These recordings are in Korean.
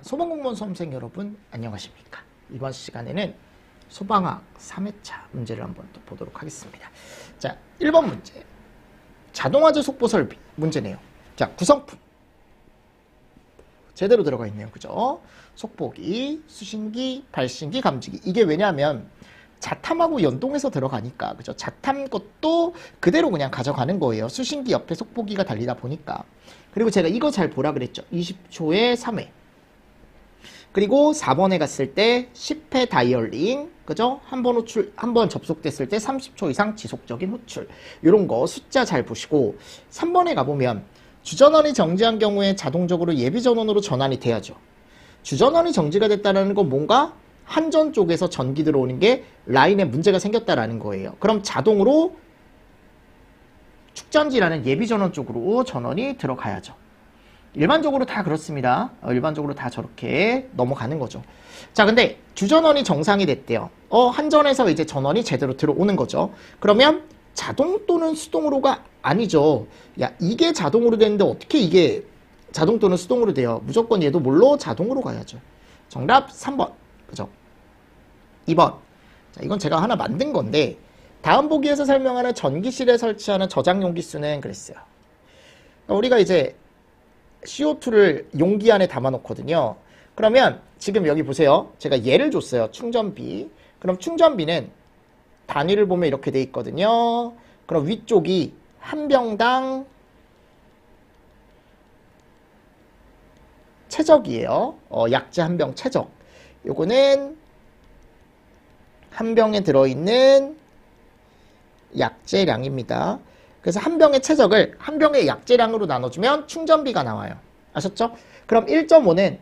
소방공무원 수험생 여러분 안녕하십니까. 이번 시간에는 소방학 3회차 문제를 한번 또 보도록 하겠습니다. 자, 1번 문제. 자동화재 속보 설비 문제네요. 자, 구성품 제대로 들어가 있네요. 그죠? 속보기, 수신기, 발신기, 감지기. 이게 왜냐하면 자탐하고 연동해서 들어가니까, 그죠? 자탐 것도 그대로 그냥 가져가는 거예요. 수신기 옆에 속보기가 달리다 보니까. 그리고 제가 이거 잘 보라 그랬죠. 20초에 3회. 그리고 4번에 갔을 때 10회 다이얼링, 그죠? 한 번 접속됐을 때 30초 이상 지속적인 호출. 요런 거 숫자 잘 보시고, 3번에 가보면 주전원이 정지한 경우에 자동적으로 예비전원으로 전환이 돼야죠. 주전원이 정지가 됐다는 건 뭔가 한전 쪽에서 전기 들어오는 게 라인에 문제가 생겼다라는 거예요. 그럼 자동으로 축전지라는 예비전원 쪽으로 전원이 들어가야죠. 일반적으로 다 그렇습니다. 일반적으로 다 저렇게 넘어가는 거죠. 자, 근데 주전원이 정상이 됐대요. 한전에서 이제 전원이 제대로 들어오는 거죠. 그러면 자동 또는 수동으로가 아니죠. 야, 이게 자동으로 되는데 어떻게 이게 자동 또는 수동으로 돼요? 무조건 얘도 뭘로? 자동으로 가야죠. 정답 3번. 그죠? 2번. 자, 이건 제가 하나 만든 건데, 다음 보기에서 설명하는 전기실에 설치하는 저장 용기 수는 그랬어요. 우리가 이제 CO2를 용기 안에 담아 놓거든요. 그러면 지금 여기 보세요. 제가 예를 줬어요. 충전비. 그럼 충전비는 단위를 보면 이렇게 돼 있거든요. 그럼 위쪽이 한 병당 최적이에요. 약재 한 병 최적. 요거는 한 병에 들어있는 약재량입니다. 그래서 한 병의 최적을 한 병의 약재량으로 나눠주면 충전비가 나와요. 아셨죠? 그럼 1.5는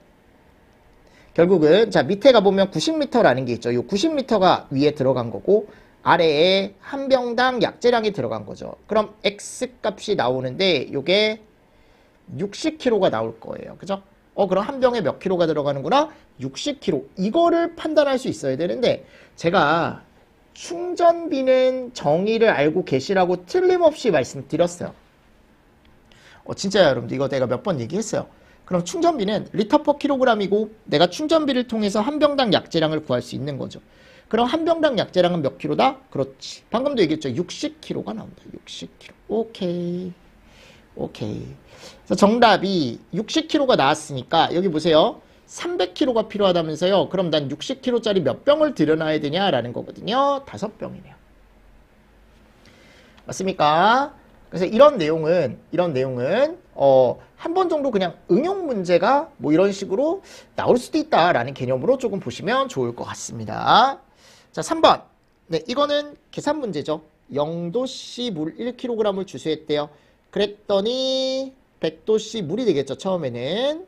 결국은 자 밑에 가보면 90m라는 게 있죠. 이 90m가 위에 들어간 거고 아래에 한 병당 약재량이 들어간 거죠. 그럼 X값이 나오는데 이게 60kg가 나올 거예요. 그죠? 그럼 한 병에 몇 킬로가 들어가는구나? 60kg. 이거를 판단할 수 있어야 되는데 제가 충전비는 정의를 알고 계시라고 틀림없이 말씀드렸어요. 진짜요, 여러분들. 이거 내가 몇 번 얘기했어요. 그럼 충전비는 리터 퍼 킬로그램이고 내가 충전비를 통해서 한 병당 약재량을 구할 수 있는 거죠. 그럼 한 병당 약재량은 몇 킬로다? 그렇지. 방금도 얘기했죠. 60kg가 나온다. 60kg. 오케이. 그래서 정답이 60kg가 나왔으니까 여기 보세요. 300kg가 필요하다면서요. 그럼 난 60kg짜리 몇 병을 들여놔야 되냐라는 거거든요. 5병이네요. 맞습니까? 그래서 이런 내용은 한 번 정도 그냥 응용 문제가 뭐 이런 식으로 나올 수도 있다라는 개념으로 조금 보시면 좋을 것 같습니다. 자, 3번. 네, 이거는 계산 문제죠. 0도씨 물 1kg을 주수했대요. 그랬더니 100도씨 물이 되겠죠. 처음에는.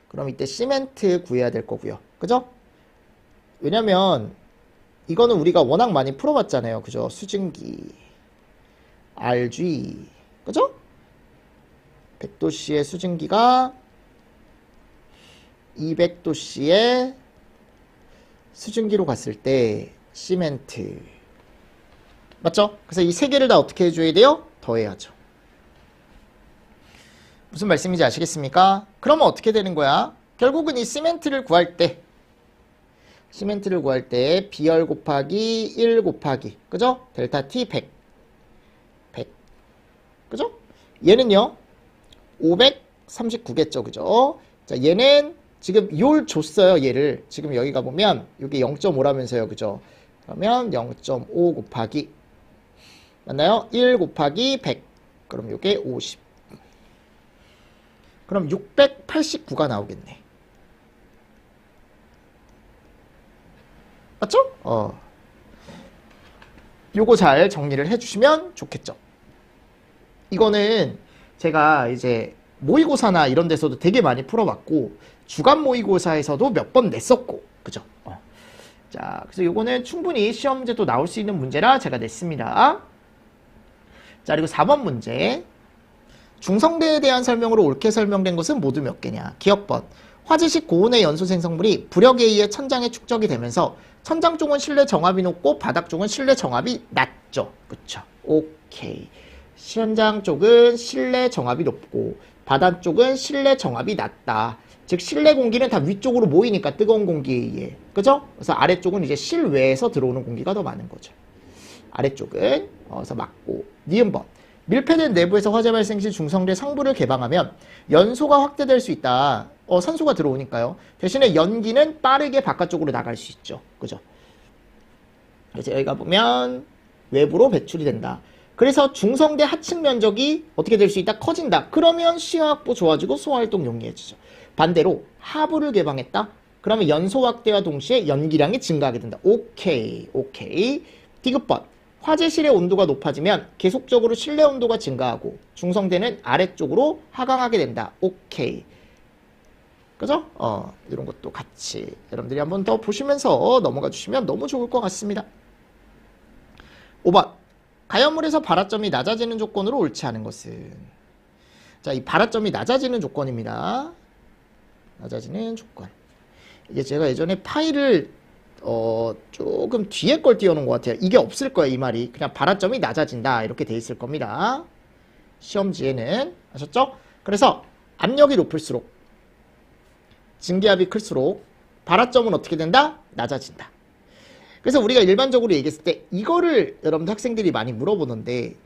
그럼 이때 시멘트 구해야 될 거고요. 그죠? 왜냐면 이거는 우리가 워낙 많이 풀어봤잖아요. 그죠? 수증기, RG, 그죠? 100도씨의 수증기가 200도씨의 수증기로 갔을 때 시멘트. 맞죠? 그래서 이 세 개를 다 어떻게 해줘야 돼요? 더해야죠. 무슨 말씀인지 아시겠습니까? 그러면 어떻게 되는 거야? 결국은 이 시멘트를 구할 때 비열 곱하기 1 곱하기 그죠? 델타 T 100 그죠? 얘는요 539겠죠. 그죠? 자, 얘는 지금 요를 줬어요. 얘를 지금 여기 가보면 이게 0.5라면서요. 그죠? 그러면 0.5 곱하기 맞나요? 1 곱하기 100 그럼 이게 50 그럼 689가 나오겠네. 맞죠? 요거 잘 정리를 해주시면 좋겠죠. 이거는 제가 이제 모의고사나 이런 데서도 되게 많이 풀어봤고 주간 모의고사에서도 몇 번 냈었고 그죠? 자, 그래서 요거는 충분히 시험제도 나올 수 있는 문제라 제가 냈습니다. 자, 그리고 4번 문제. 중성대에 대한 설명으로 옳게 설명된 것은 모두 몇 개냐? 기억번. 화재식 고온의 연소 생성물이 부력에 의해 천장에 축적이 되면서 천장 쪽은 실내 정압이 높고 바닥 쪽은 실내 정압이 낮죠. 그쵸? 오케이. 천장 쪽은 실내 정압이 높고 바다 쪽은 실내 정압이 낮다. 즉 실내 공기는 다 위쪽으로 모이니까 뜨거운 공기에 의해. 그죠? 그래서 아래쪽은 이제 실외에서 들어오는 공기가 더 많은 거죠. 아래쪽은 그래서 맞고. 니은번. 밀폐된 내부에서 화재 발생 시 중성대 상부를 개방하면 연소가 확대될 수 있다. 산소가 들어오니까요. 대신에 연기는 빠르게 바깥쪽으로 나갈 수 있죠. 그죠? 그래서 여기가 보면 외부로 배출이 된다. 그래서 중성대 하층 면적이 어떻게 될 수 있다? 커진다. 그러면 시야 확보 좋아지고 소화활동 용이해지죠. 반대로 하부를 개방했다. 그러면 연소 확대와 동시에 연기량이 증가하게 된다. 오케이. 디귿번. 화재실의 온도가 높아지면 계속적으로 실내 온도가 증가하고 중성대는 아래쪽으로 하강하게 된다. 오케이. 그죠? 이런 것도 같이 여러분들이 한번 더 보시면서 넘어가 주시면 너무 좋을 것 같습니다. 5번. 가연물에서 발화점이 낮아지는 조건으로 옳지 않은 것은? 자, 이 발화점이 낮아지는 조건입니다. 낮아지는 조건. 이게 제가 예전에 파일을 조금 뒤에 걸 띄워놓은 것 같아요. 이게 없을 거예요, 이 말이. 그냥 발화점이 낮아진다 이렇게 돼 있을 겁니다. 시험지에는. 아셨죠? 그래서 압력이 높을수록 증기압이 클수록 발화점은 어떻게 된다? 낮아진다. 그래서 우리가 일반적으로 얘기했을 때 이거를 여러분들 학생들이 많이 물어보는데,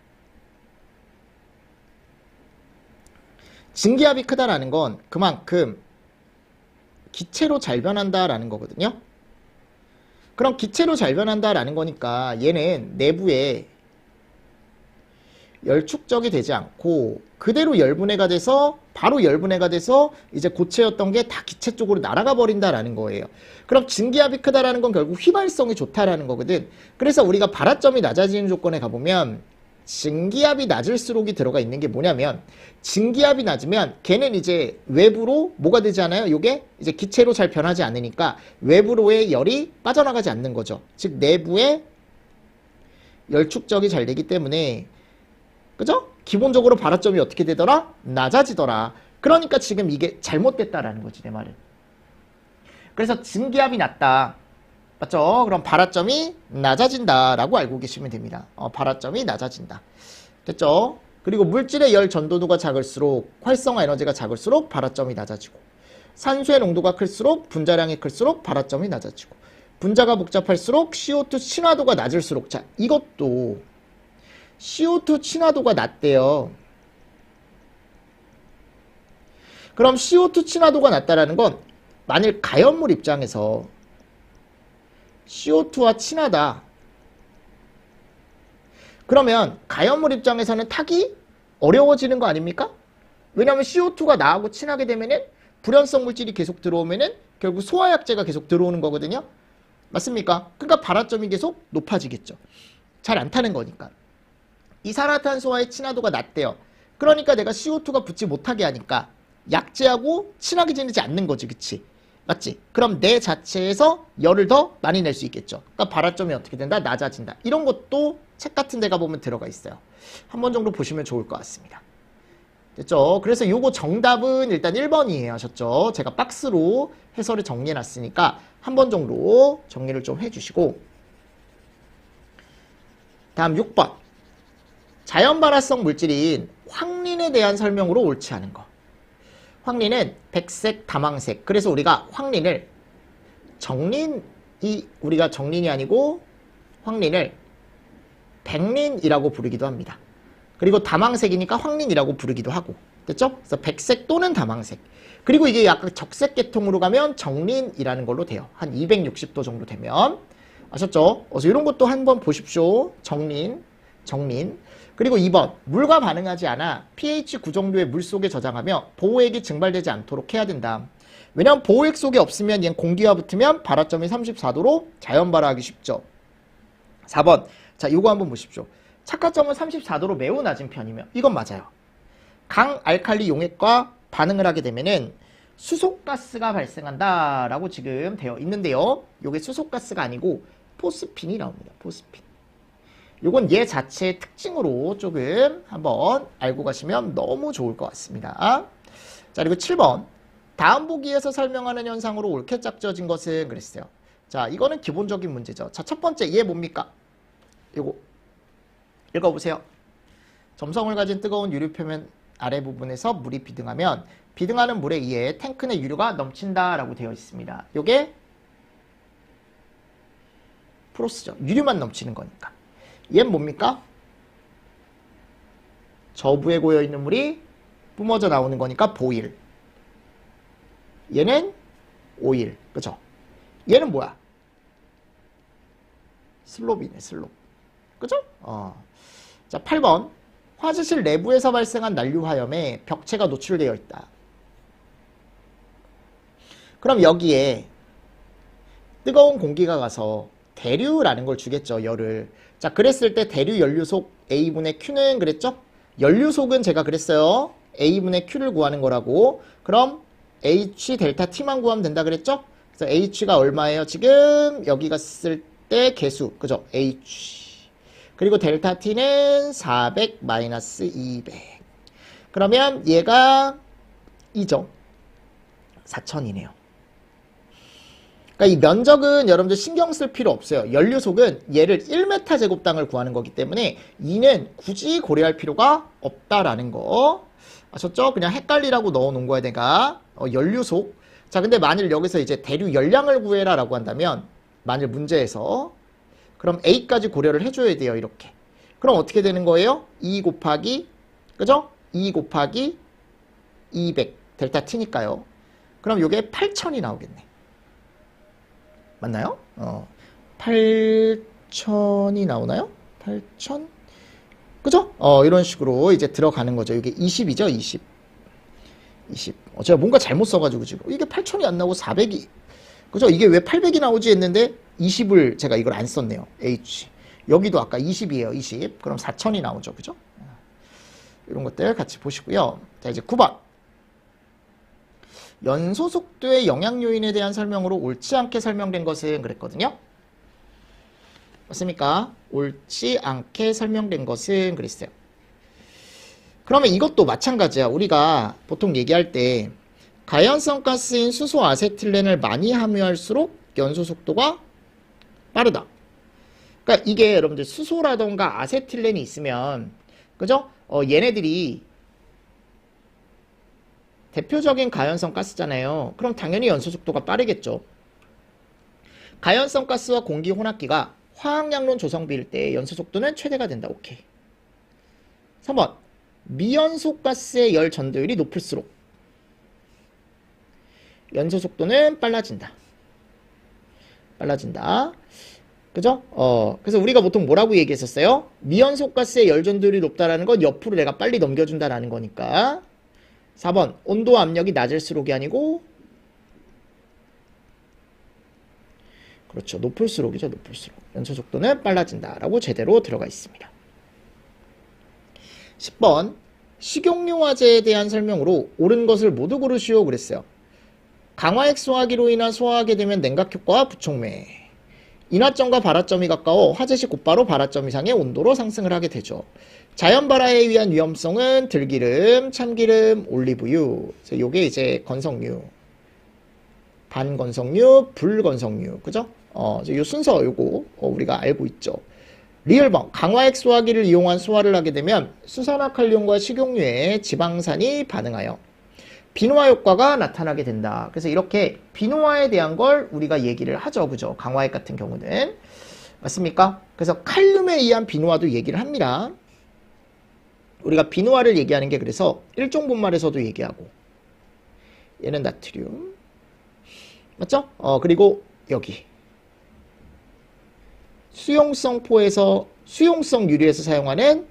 증기압이 크다라는 건 그만큼 기체로 잘 변한다라는 거거든요. 그럼 기체로 잘 변한다라는 거니까 얘는 내부에 열축적이 되지 않고 그대로 열분해가 돼서 바로 열분해가 돼서 이제 고체였던 게 다 기체 쪽으로 날아가 버린다라는 거예요. 그럼 증기압이 크다라는 건 결국 휘발성이 좋다라는 거거든. 그래서 우리가 발화점이 낮아지는 조건에 가보면 증기압이 낮을수록이 들어가 있는 게 뭐냐면, 증기압이 낮으면 걔는 이제 외부로 뭐가 되지 않아요? 요게 이제 기체로 잘 변하지 않으니까 외부로의 열이 빠져나가지 않는 거죠. 즉 내부에 열축적이 잘 되기 때문에, 그죠? 기본적으로 발화점이 어떻게 되더라? 낮아지더라. 그러니까 지금 이게 잘못됐다라는 거지, 내 말은. 그래서 증기압이 낮다. 맞죠? 그럼 발화점이 낮아진다라고 알고 계시면 됩니다. 발화점이 낮아진다. 됐죠? 그리고 물질의 열 전도도가 작을수록, 활성화 에너지가 작을수록 발화점이 낮아지고, 산소의 농도가 클수록, 분자량이 클수록 발화점이 낮아지고, 분자가 복잡할수록 CO2 친화도가 낮을수록. 자, 이것도 CO2 친화도가 낮대요. 그럼 CO2 친화도가 낮다라는 건 만일 가연물 입장에서 CO2와 친하다. 그러면 가연물 입장에서는 타기 어려워지는 거 아닙니까? 왜냐하면 CO2가 나하고 친하게 되면은 불연성 물질이 계속 들어오면은 결국 소화약제가 계속 들어오는 거거든요. 맞습니까? 그러니까 발화점이 계속 높아지겠죠. 잘 안 타는 거니까. 이산화탄소와의 친화도가 낮대요. 그러니까 내가 CO2가 붙지 못하게 하니까 약제하고 친하게 지내지 않는 거지, 그치? 맞지? 그럼 내 자체에서 열을 더 많이 낼 수 있겠죠. 그러니까 발화점이 어떻게 된다? 낮아진다. 이런 것도 책 같은 데 가보면 들어가 있어요. 한 번 정도 보시면 좋을 것 같습니다. 됐죠? 그래서 요거 정답은 일단 1번이에요. 하셨죠? 제가 박스로 해설을 정리해 놨으니까 한 번 정도 정리를 좀 해주시고, 다음 6번. 자연발화성 물질인 황린에 대한 설명으로 옳지 않은 거. 황린은 백색, 다망색. 그래서 우리가 황린을 우리가 정린이 아니고 황린을 백린이라고 부르기도 합니다. 그리고 다망색이니까 황린이라고 부르기도 하고. 됐죠? 그래서 백색 또는 다망색. 그리고 이게 약간 적색 계통으로 가면 정린이라는 걸로 돼요. 한 260도 정도 되면. 아셨죠? 그래서 이런 것도 한번 보십시오. 정린. 그리고 2번. 물과 반응하지 않아 pH 9 정도의 물 속에 저장하며 보호액이 증발되지 않도록 해야 된다. 왜냐하면 보호액 속에 없으면 얘는 공기와 붙으면 발화점이 34도로 자연 발화하기 쉽죠. 4번. 자, 이거 한번 보십시오. 착화점은 34도로 매우 낮은 편이며, 이건 맞아요. 강알칼리 용액과 반응을 하게 되면은 수소가스가 발생한다라고 지금 되어 있는데요. 이게 수소가스가 아니고 포스핀이 나옵니다. 포스핀. 요건 얘 자체의 특징으로 조금 한번 알고 가시면 너무 좋을 것 같습니다. 자, 그리고 7번. 다음 보기에서 설명하는 현상으로 옳게 짝지어진 것은 그랬어요. 자, 이거는 기본적인 문제죠. 자, 첫 번째, 얘 뭡니까? 요거 읽어보세요. 점성을 가진 뜨거운 유리 표면 아래 부분에서 물이 비등하면 비등하는 물에 의해 탱크 내 유류가 넘친다라고 되어 있습니다. 요게 프로스죠. 유류만 넘치는 거니까. 얘는 뭡니까? 저부에 고여있는 물이 뿜어져 나오는 거니까 보일. 얘는 오일. 그죠? 얘는 뭐야? 슬롭이네, 슬롭. 그죠? 자, 8번. 화재실 내부에서 발생한 난류 화염에 벽체가 노출되어 있다. 그럼 여기에 뜨거운 공기가 가서 대류라는 걸 주겠죠, 열을. 자, 그랬을 때 대류 연료속 A분의 Q는 그랬죠? 연료속은 제가 그랬어요. A분의 Q를 구하는 거라고. 그럼 H 델타 T만 구하면 된다 그랬죠? 그래서 H가 얼마예요? 지금 여기 갔을 때 개수. 그죠? H. 그리고 델타 T는 400 마이너스 200. 그러면 얘가 2죠. 4000이네요. 그러니까 이 면적은 여러분들 신경 쓸 필요 없어요. 연료속은 얘를 1m 제곱당을 구하는 거기 때문에 2는 굳이 고려할 필요가 없다라는 거. 아셨죠? 그냥 헷갈리라고 넣어 놓은 거야, 내가. 연료속. 자, 근데 만일 여기서 이제 대류 열량을 구해라 라고 한다면, 만일 문제에서, 그럼 A까지 고려를 해줘야 돼요, 이렇게. 그럼 어떻게 되는 거예요? 2 곱하기, 그죠? 2 곱하기 200, 델타 T니까요. 그럼 요게 8000이 나오겠네. 맞나요? 8000이 나오나요? 8000? 그죠? 이런 식으로 이제 들어가는 거죠. 이게 20이죠, 20. 제가 뭔가 잘못 써가지고 지금. 이게 8000이 안 나오고 400이. 그죠? 이게 왜 800이 나오지 했는데 20을 제가 이걸 안 썼네요. H. 여기도 아까 20이에요, 20. 그럼 4000이 나오죠. 그죠? 이런 것들 같이 보시고요. 자, 이제 9번. 연소 속도의 영향 요인에 대한 설명으로 옳지 않게 설명된 것은 그랬거든요. 맞습니까? 옳지 않게 설명된 것은 그랬어요. 그러면 이것도 마찬가지야. 우리가 보통 얘기할 때 가연성 가스인 수소 아세틸렌을 많이 함유할수록 연소 속도가 빠르다. 그러니까 이게 여러분들 수소라던가 아세틸렌이 있으면, 그죠? 얘네들이 대표적인 가연성 가스잖아요. 그럼 당연히 연소 속도가 빠르겠죠. 가연성 가스와 공기 혼합기가 화학양론 조성비일 때 연소 속도는 최대가 된다. 오케이. 3번. 미연소 가스의 열 전도율이 높을수록 연소 속도는 빨라진다. 그죠? 그래서 우리가 보통 뭐라고 얘기했었어요? 미연소 가스의 열 전도율이 높다라는 건 옆으로 내가 빨리 넘겨준다라는 거니까. 4번. 온도 압력이 낮을수록이 아니고, 그렇죠. 높을수록이죠. 높을수록. 연소 속도는 빨라진다라고 제대로 들어가 있습니다. 10번. 식용유 화재에 대한 설명으로 옳은 것을 모두 고르시오 그랬어요. 강화액 소화기로 인한 소화하게 되면 냉각 효과와 부촉매. 인화점과 발화점이 가까워 화재 시 곧바로 발화점 이상의 온도로 상승을 하게 되죠. 자연 발화에 의한 위험성은 들기름, 참기름, 올리브유. 요게 이제 건성유. 반건성유, 불건성유. 그죠? 요 순서 요거 우리가 알고 있죠. 리을번. 강화액 소화기를 이용한 소화를 하게 되면 수산화칼륨과 식용유에 지방산이 반응하여 비노화 효과가 나타나게 된다. 그래서 이렇게 비노화에 대한 걸 우리가 얘기를 하죠. 그죠? 강화액 같은 경우는. 맞습니까? 그래서 칼륨에 의한 비노화도 얘기를 합니다. 우리가 비노화를 얘기하는 게 그래서 일종 분말에서도 얘기하고, 얘는 나트륨. 맞죠? 그리고 여기. 수용성 유리에서 사용하는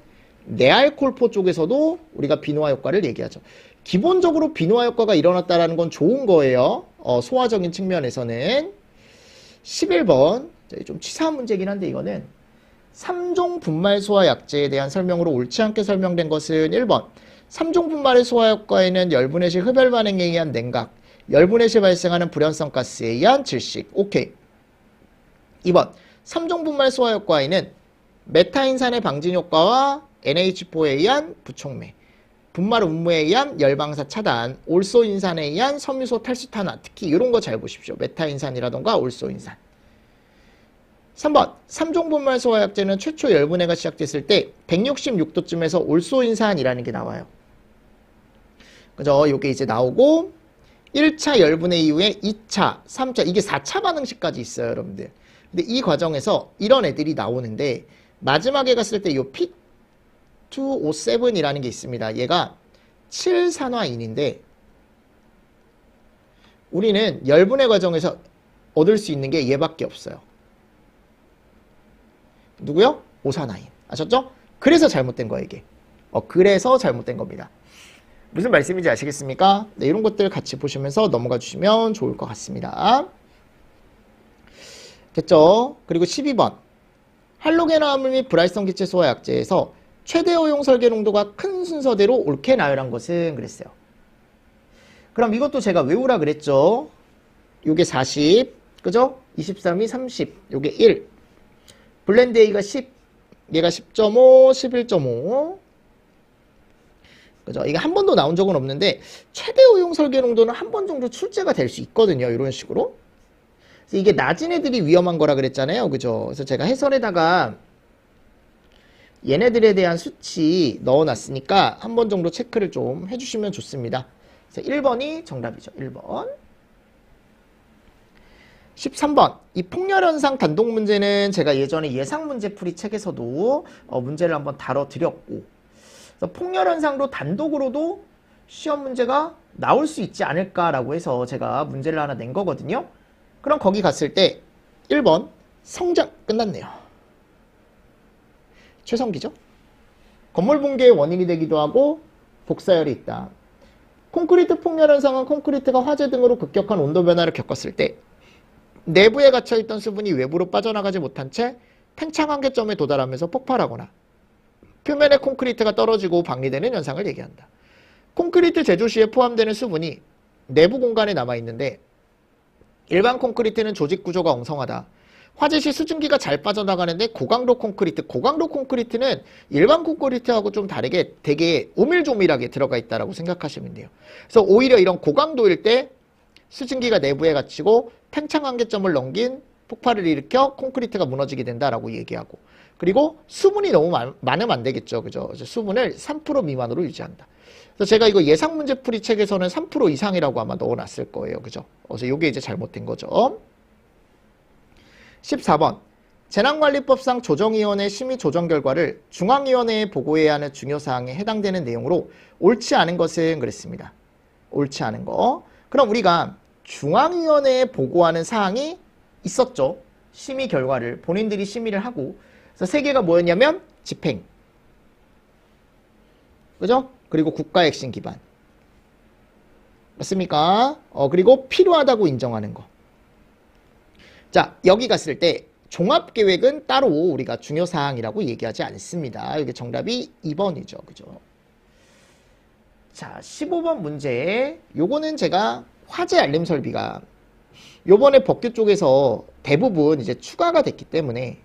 네알콜포 쪽에서도 우리가 비노화 효과를 얘기하죠. 기본적으로 비노화 효과가 일어났다는 건 좋은 거예요. 소화적인 측면에서는. 11번. 좀 치사한 문제긴 한데 이거는 3종 분말 소화 약제에 대한 설명으로 옳지 않게 설명된 것은 1번. 3종 분말의 소화 효과에는 열분해시 흡열 반응에 의한 냉각, 열분해시 발생하는 불연성 가스에 의한 질식. 오케이. 2번. 3종 분말 소화 효과에는 메타인산의 방진 효과와 NH4에 의한 부촉매, 분말 운무에 의한 열방사 차단, 올소인산에 의한 섬유소 탈수 탄화, 특히 이런 거 잘 보십시오. 메타인산이라던가 올소인산. 3번. 3종 분말 소화 약제는 최초 열분해가 시작됐을 때 166도쯤에서 올소인산이라는 게 나와요. 그죠? 요게 이제 나오고 1차 열분해 이후에 2차, 3차, 이게 4차 반응식까지 있어요, 여러분들. 근데 이 과정에서 이런 애들이 나오는데 마지막에 갔을 때 요 P2O7이라는 게 있습니다. 얘가 7산화인인데 우리는 열분해 과정에서 얻을 수 있는 게 얘밖에 없어요. 누구요? 오산화인. 아셨죠? 그래서 잘못된 거예요, 이게. 그래서 잘못된 겁니다. 무슨 말씀인지 아시겠습니까? 네, 이런 것들 같이 보시면서 넘어가 주시면 좋을 것 같습니다. 됐죠? 그리고 12번. 할로겐 화합물 및 불활성 기체 소화 약제에서 최대 허용 설계 농도가 큰 순서대로 옳게 나열한 것은 그랬어요. 그럼 이것도 제가 외우라 그랬죠? 요게 40, 그죠? 23이 30, 요게 1. 블렌드 A가 10, 얘가 10.5, 11.5. 그죠? 이게 한 번도 나온 적은 없는데 최대 허용 설계 농도는 한 번 정도 출제가 될 수 있거든요. 이런 식으로. 그래서 이게 낮은 애들이 위험한 거라 그랬잖아요. 그죠? 그래서 제가 해설에다가 얘네들에 대한 수치 넣어놨으니까 한 번 정도 체크를 좀 해주시면 좋습니다. 그래서 1번이 정답이죠. 1번. 13번. 이 폭렬현상 단독 문제는 제가 예전에 예상문제풀이 책에서도 문제를 한번 다뤄드렸고, 폭렬현상도 단독으로도 시험 문제가 나올 수 있지 않을까라고 해서 제가 문제를 하나 낸 거거든요. 그럼 거기 갔을 때 1번 성장 끝났네요. 최성기죠. 건물 붕괴의 원인이 되기도 하고 복사열이 있다. 콘크리트 폭렬현상은 콘크리트가 화재 등으로 급격한 온도 변화를 겪었을 때 내부에 갇혀있던 수분이 외부로 빠져나가지 못한 채 팽창 한계점에 도달하면서 폭발하거나 표면에 콘크리트가 떨어지고 방리되는 현상을 얘기한다. 콘크리트 제조 시에 포함되는 수분이 내부 공간에 남아있는데 일반 콘크리트는 조직 구조가 엉성하다. 화재 시 수증기가 잘 빠져나가는데 고강도 콘크리트는 일반 콘크리트하고 좀 다르게 되게 오밀조밀하게 들어가 있다고 생각하시면 돼요. 그래서 오히려 이런 고강도일 때 수증기가 내부에 갇히고 팽창 한계점을 넘긴 폭발을 일으켜 콘크리트가 무너지게 된다라고 얘기하고, 그리고 수분이 너무 많으면 안 되겠죠. 그죠? 수분을 3% 미만으로 유지한다. 그래서 제가 이거 예상 문제 풀이 책에서는 3% 이상이라고 아마 넣어놨을 거예요. 그죠? 그래서 이게 이제 잘못된 거죠. 14번. 재난관리법상 조정위원회 심의 조정 결과를 중앙위원회에 보고해야 하는 중요사항에 해당되는 내용으로 옳지 않은 것은 그랬습니다. 옳지 않은 거. 그럼 우리가 중앙위원회에 보고하는 사항이 있었죠. 심의 결과를 본인들이 심의를 하고. 그래서 세 개가 뭐였냐면 집행, 그죠? 그리고 국가 핵심 기반, 맞습니까? 그리고 필요하다고 인정하는 거. 자, 여기 갔을 때 종합계획은 따로 우리가 중요사항이라고 얘기하지 않습니다. 여기 정답이 2번이죠. 그죠? 자, 15번 문제. 요거는 제가 화재 알림 설비가 요번에 법규 쪽에서 대부분 이제 추가가 됐기 때문에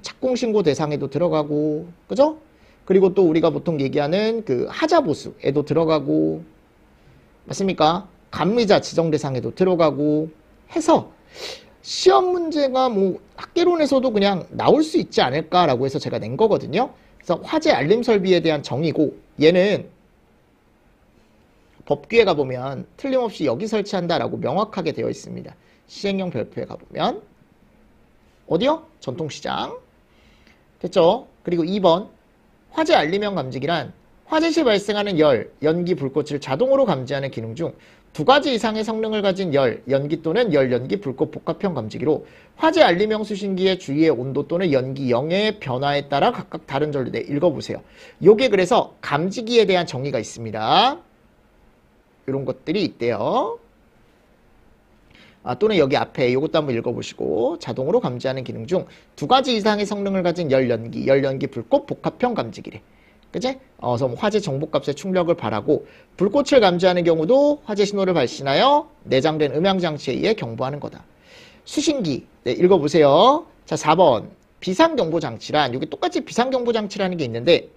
착공신고 대상에도 들어가고, 그죠? 그리고 또 우리가 보통 얘기하는 그 하자보수에도 들어가고, 맞습니까? 감리자 지정 대상에도 들어가고 해서 시험 문제가 뭐 학계론에서도 그냥 나올 수 있지 않을까라고 해서 제가 낸 거거든요. 그래서 화재 알림 설비에 대한 정의고, 얘는 법규에 가보면 틀림없이 여기 설치한다라고 명확하게 되어 있습니다. 시행령 별표에 가보면 어디요? 전통시장. 됐죠? 그리고 2번 화재 알림형 감지기란 화재 시 발생하는 열, 연기, 불꽃을 자동으로 감지하는 기능 중 두 가지 이상의 성능을 가진 열, 연기 또는 열, 연기, 불꽃 복합형 감지기로 화재 알림형 수신기의 주위의 온도 또는 연기, 영의 변화에 따라 각각 다른 전류대. 읽어보세요. 요게 그래서 감지기에 대한 정의가 있습니다. 이런 것들이 있대요. 또는 여기 앞에 이것도 한번 읽어보시고, 자동으로 감지하는 기능 중 두 가지 이상의 성능을 가진 열 연기, 불꽃 복합형 감지기래. 그치? 그래서 화재 정보값의 출력을 바라고 불꽃을 감지하는 경우도 화재 신호를 발신하여 내장된 음향장치에 의해 경보하는 거다. 수신기. 네, 읽어보세요. 자, 4번. 비상경보장치란, 여기 똑같이 비상경보장치라는 게 있는데,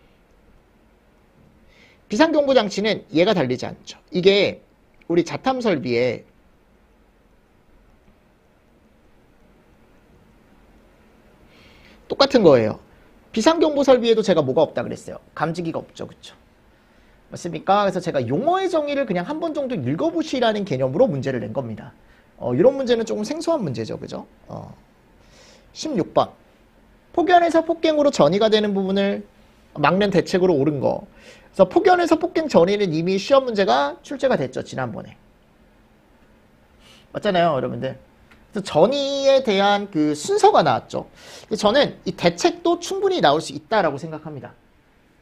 비상경보장치는 얘가 달리지 않죠. 이게 우리 자탐 설비에 똑같은 거예요. 비상경보 설비에도 제가 뭐가 없다 그랬어요. 감지기가 없죠. 그쵸? 맞습니까? 그래서 제가 용어의 정의를 그냥 한 번 정도 읽어보시라는 개념으로 문제를 낸 겁니다. 이런 문제는 조금 생소한 문제죠. 그죠? 16번. 폭연에서 폭갱으로 전이가 되는 부분을 막는 대책으로 옳은 거. 그래서 폭연에서 폭갱 전이는 이미 시험 문제가 출제가 됐죠. 지난번에. 맞잖아요, 여러분들. 그래서 전이에 대한 그 순서가 나왔죠. 저는 이 대책도 충분히 나올 수 있다라고 생각합니다.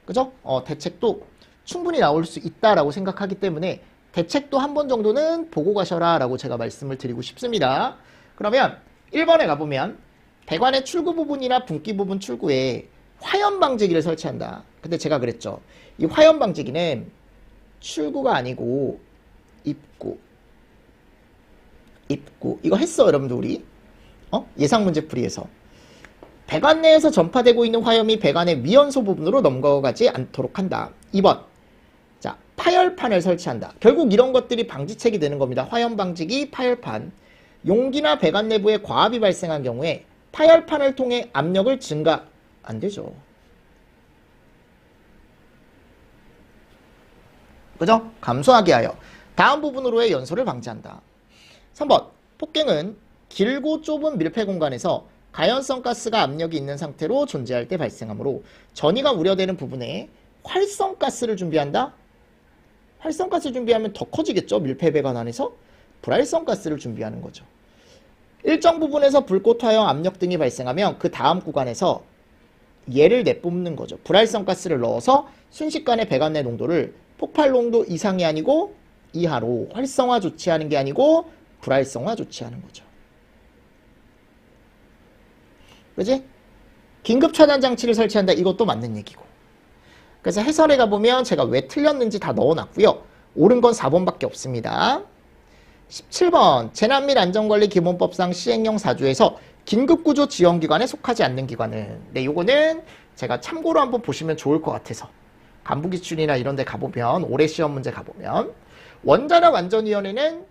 그죠? 대책도 충분히 나올 수 있다라고 생각하기 때문에 대책도 한 번 정도는 보고 가셔라 라고 제가 말씀을 드리고 싶습니다. 그러면 1번에 가보면 배관의 출구 부분이나 분기 부분 출구에 화염 방지기를 설치한다. 근데 제가 그랬죠. 이 화염 방지기는 출구가 아니고 입구 이거 했어 여러분들 우리 예상 문제 풀이에서 배관 내에서 전파되고 있는 화염이 배관의 위연소 부분으로 넘어가지 않도록 한다. 2번 자 파열판을 설치한다. 결국 이런 것들이 방지책이 되는 겁니다. 화염 방지기, 파열판. 용기나 배관 내부에 과압이 발생한 경우에 파열판을 통해 압력을 증가 안 되죠. 그죠? 감소하게 하여 다음 부분으로의 연소를 방지한다. 3번 폭갱은 길고 좁은 밀폐 공간에서 가연성 가스가 압력이 있는 상태로 존재할 때 발생하므로 전이가 우려되는 부분에 활성가스를 준비한다? 활성가스 준비하면 더 커지겠죠? 밀폐 배관 안에서? 불활성가스를 준비하는 거죠. 일정 부분에서 불꽃, 화염, 압력 등이 발생하면 그 다음 구간에서 얘를 내뿜는 거죠. 불활성가스를 넣어서 순식간에 배관 내 농도를 폭발 농도 이상이 아니고 이하로 활성화 조치하는 게 아니고 불활성화 조치하는 거죠. 그지? 긴급 차단 장치를 설치한다. 이것도 맞는 얘기고. 그래서 해설에 가보면 제가 왜 틀렸는지 다 넣어놨고요. 옳은 건 4번밖에 없습니다. 17번 재난 및 안전관리 기본법상 시행령 4조에서 긴급구조 지원기관에 속하지 않는 기관은 네, 요거는 제가 참고로 한번 보시면 좋을 것 같아서 간부기출이나 이런 데 가보면 올해 시험 문제 가보면 원자력 안전위원회는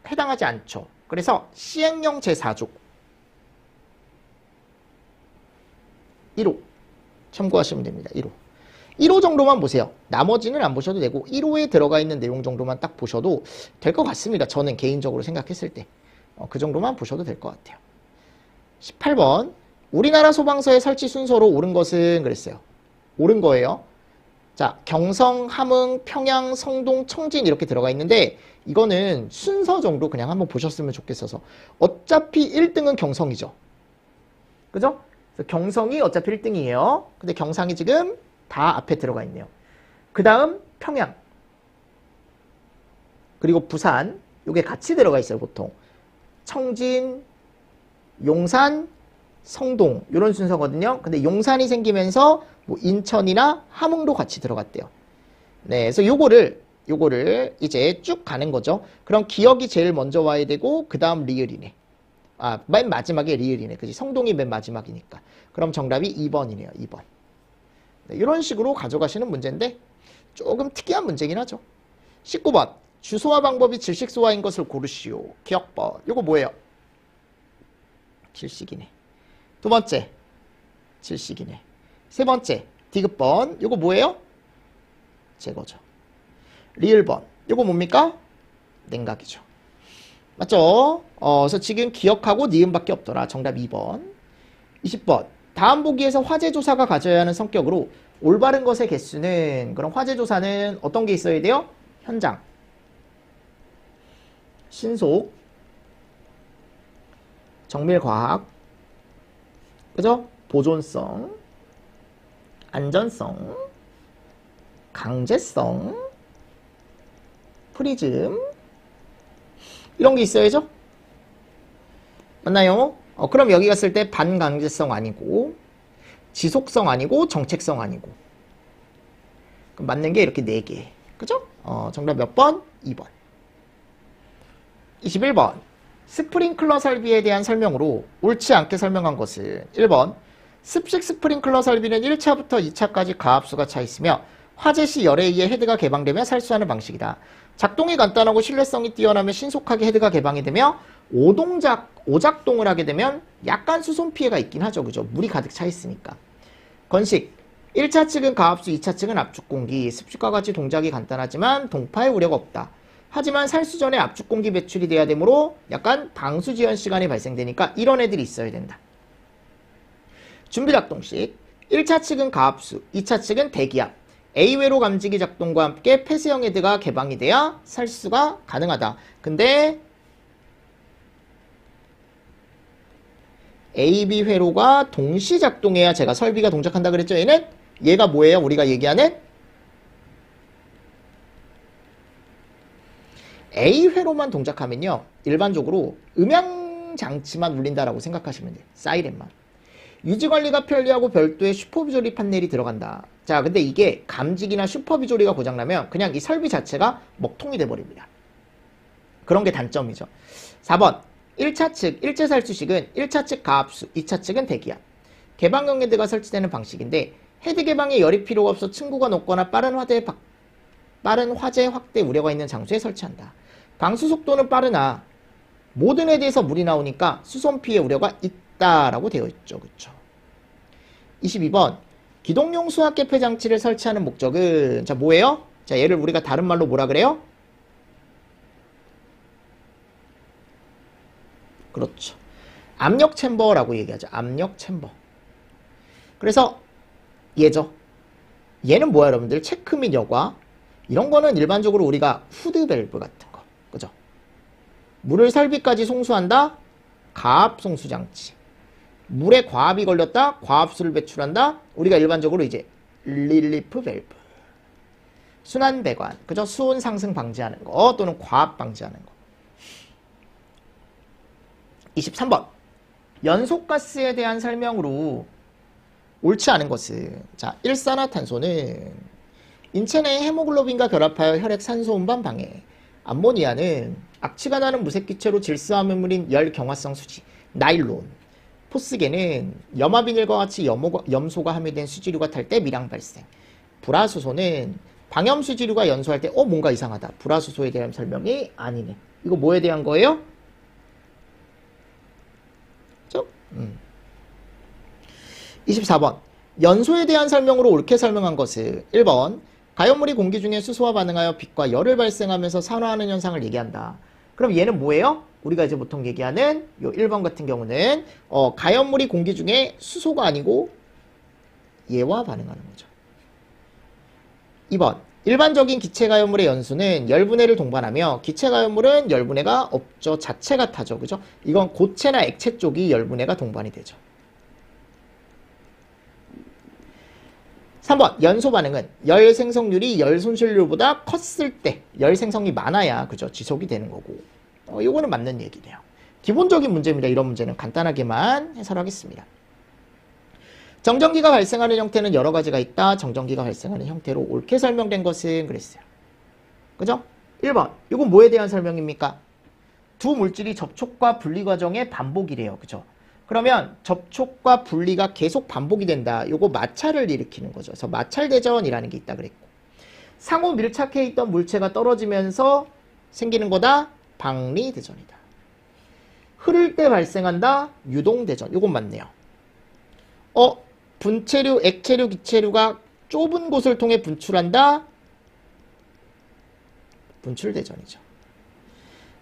해당하지 않죠. 그래서 시행령 제4조 1호 참고하시면 됩니다. 1호 정도만 보세요. 나머지는 안 보셔도 되고 1호에 들어가 있는 내용 정도만 딱 보셔도 될 것 같습니다. 저는 개인적으로 생각했을 때 그 정도만 보셔도 될 것 같아요. 18번 우리나라 소방서의 설치 순서로 옳은 것은 그랬어요. 옳은 거예요. 자, 경성, 함흥, 평양, 성동, 청진 이렇게 들어가 있는데 이거는 순서 정도 그냥 한번 보셨으면 좋겠어서 어차피 1등은 경성이죠. 그죠? 그래서 경성이 어차피 1등이에요. 근데 경상이 지금 다 앞에 들어가 있네요. 그 다음 평양 그리고 부산 요게 같이 들어가 있어요. 보통 청진, 용산, 성동 이런 순서거든요. 근데 용산이 생기면서 뭐 인천이나 함흥도 같이 들어갔대요. 네, 그래서 요거를 이제 쭉 가는 거죠. 그럼 기억이 제일 먼저 와야 되고 그 다음 리을이네. 맨 마지막에 리을이네. 그지? 성동이 맨 마지막이니까. 그럼 정답이 2번이네요. 2번. 네, 이런 식으로 가져가시는 문제인데 조금 특이한 문제긴 하죠. 19번 주소와 방법이 질식소화인 것을 고르시오. 기억법. 요거 뭐예요? 질식이네. 두 번째 질식이네. 세 번째 디귿번. 요거 뭐예요? 제거죠. 리을번. 요거 뭡니까? 냉각이죠. 맞죠? 그래서 지금 기억하고 니은밖에 없더라. 정답 2번. 20번. 다음 보기에서 화재조사가 가져야 하는 성격으로 올바른 것의 개수는 그럼 화재조사는 어떤 게 있어야 돼요? 현장, 신속, 정밀과학, 그죠? 보존성, 안전성, 강제성, 프리즘 이런 게 있어야죠? 맞나요? 그럼 여기 갔을 때 반강제성 아니고 지속성 아니고 정책성 아니고 그럼 맞는 게 이렇게 4개. 그죠? 정답 몇 번? 2번. 21번 스프링클러 설비에 대한 설명으로 옳지 않게 설명한 것은 1번 습식 스프링클러 설비는 1차부터 2차까지 가압수가 차 있으며 화재 시 열에 의해 헤드가 개방되며 살수하는 방식이다. 작동이 간단하고 신뢰성이 뛰어나며 신속하게 헤드가 개방이 되며 오작동을 하게 되면 약간 수손 피해가 있긴 하죠. 그죠? 물이 가득 차 있으니까. 건식 1차 측은 가압수, 2차 측은 압축공기. 습식과 같이 동작이 간단하지만 동파의 우려가 없다. 하지만 살수 전에 압축공기 배출이 돼야 되므로 약간 방수지연 시간이 발생되니까 이런 애들이 있어야 된다. 준비작동식. 1차 측은 가압수, 2차 측은 대기압. A회로 감지기 작동과 함께 폐쇄형 헤드가 개방이 돼야 살수가 가능하다. 근데 A, B 회로가 동시 작동해야 제가 설비가 동작한다 그랬죠? 얘가 뭐예요? 우리가 얘기하는 A 회로만 동작하면요, 일반적으로 음향장치만 울린다라고 생각하시면 돼요. 사이렌만. 유지관리가 편리하고 별도의 슈퍼비조리 판넬이 들어간다. 자, 근데 이게 감지기나 슈퍼비조리가 고장나면 그냥 이 설비 자체가 먹통이 돼버립니다. 그런 게 단점이죠. 4번 1차 측 일제살수식은 1차 측 가압수, 2차 측은 대기압. 개방형 헤드가 설치되는 방식인데 헤드 개방에 열이 필요가 없어 층고가 높거나 빠른 화재 확대 우려가 있는 장소에 설치한다. 방수 속도는 빠르나 모든 헤드에서 물이 나오니까 수손 피해 우려가 있다라고 되어 있죠. 그쵸? 22번 기동용 수압 개폐 장치를 설치하는 목적은 자 뭐예요? 자 얘를 우리가 다른 말로 뭐라 그래요? 그렇죠. 압력 챔버라고 얘기하죠. 압력 챔버. 그래서 얘죠. 얘는 뭐야 여러분들? 체크 및 여과. 이런 거는 일반적으로 우리가 후드 밸브 같은 거. 그죠? 물을 설비까지 송수한다. 가압 송수 장치. 물에 과압이 걸렸다. 과압수를 배출한다. 우리가 일반적으로 이제 릴리프 밸브. 순환 배관. 그죠? 수온 상승 방지하는 거 또는 과압 방지하는 거. 23번. 연소가스에 대한 설명으로 옳지 않은 것은 자, 일산화탄소는 인체 내 헤모글로빈과 결합하여 혈액 산소 운반 방해. 암모니아는 악취가 나는 무색기체로 질소화합물인 열경화성 수지. 나일론. 포스겐은 염화비닐과 같이 염소가 함유된 수지류가 탈 때 밀항 발생. 불화수소는 방염수지류가 연소할 때 뭔가 이상하다. 불화수소에 대한 설명이 아니네. 이거 뭐에 대한 거예요? 24번 연소에 대한 설명으로 옳게 설명한 것은 1번 가연물이 공기 중에 수소와 반응하여 빛과 열을 발생하면서 산화하는 현상을 얘기한다. 그럼 얘는 뭐예요? 우리가 이제 보통 얘기하는 요 1번 같은 경우는 가연물이 공기 중에 수소가 아니고 얘와 반응하는 거죠. 2번 일반적인 기체가연물의 연수는 열분해를 동반하며 기체가연물은 열분해가 없죠. 자체가 타죠. 그죠? 이건 고체나 액체 쪽이 열분해가 동반이 되죠. 3번 연소 반응은 열 생성률이 열 손실률보다 컸을 때 열 생성이 많아야 그죠? 지속이 되는 거고. 요거는 맞는 얘기네요. 기본적인 문제입니다. 이런 문제는 간단하게만 해설하겠습니다. 정전기가 발생하는 형태는 여러 가지가 있다. 정전기가 발생하는 형태로 옳게 설명된 것은 그랬어요. 그죠? 1번. 이건 뭐에 대한 설명입니까? 두 물질이 접촉과 분리 과정의 반복이래요. 그죠? 그러면 접촉과 분리가 계속 반복이 된다. 요거 마찰을 일으키는 거죠. 그래서 마찰대전이라는 게 있다 그랬고. 상호 밀착해 있던 물체가 떨어지면서 생기는 거다. 방리대전이다. 흐를 때 발생한다. 유동대전. 요건 맞네요. 분체류, 액체류, 기체류가 좁은 곳을 통해 분출한다. 분출대전이죠.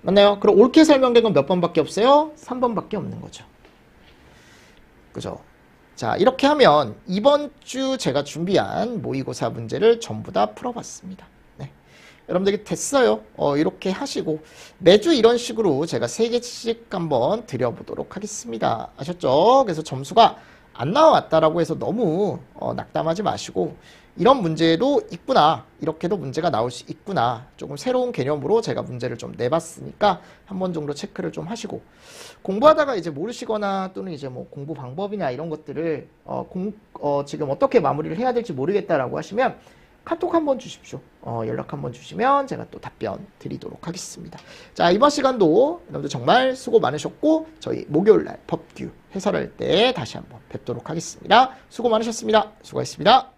맞나요? 그럼 옳게 설명된 건 몇 번밖에 없어요? 3번밖에 없는 거죠. 그죠? 자, 이렇게 하면 이번 주 제가 준비한 모의고사 문제를 전부 다 풀어봤습니다. 네. 여러분들이 됐어요. 이렇게 하시고 매주 이런 식으로 제가 3개씩 한번 드려보도록 하겠습니다. 아셨죠? 그래서 점수가 안 나왔다라고 해서 너무 낙담하지 마시고 이런 문제도 있구나. 이렇게도 문제가 나올 수 있구나. 조금 새로운 개념으로 제가 문제를 좀 내봤으니까 한 번 정도 체크를 좀 하시고 공부하다가 이제 모르시거나 또는 이제 뭐 공부 방법이나 이런 것들을 지금 어떻게 마무리를 해야 될지 모르겠다라고 하시면 카톡 한번 주십시오. 연락 한번 주시면 제가 또 답변 드리도록 하겠습니다. 자, 이번 시간도 여러분들 정말 수고 많으셨고 저희 목요일날 법규 해설할 때 다시 한번 뵙도록 하겠습니다. 수고 많으셨습니다. 수고하셨습니다.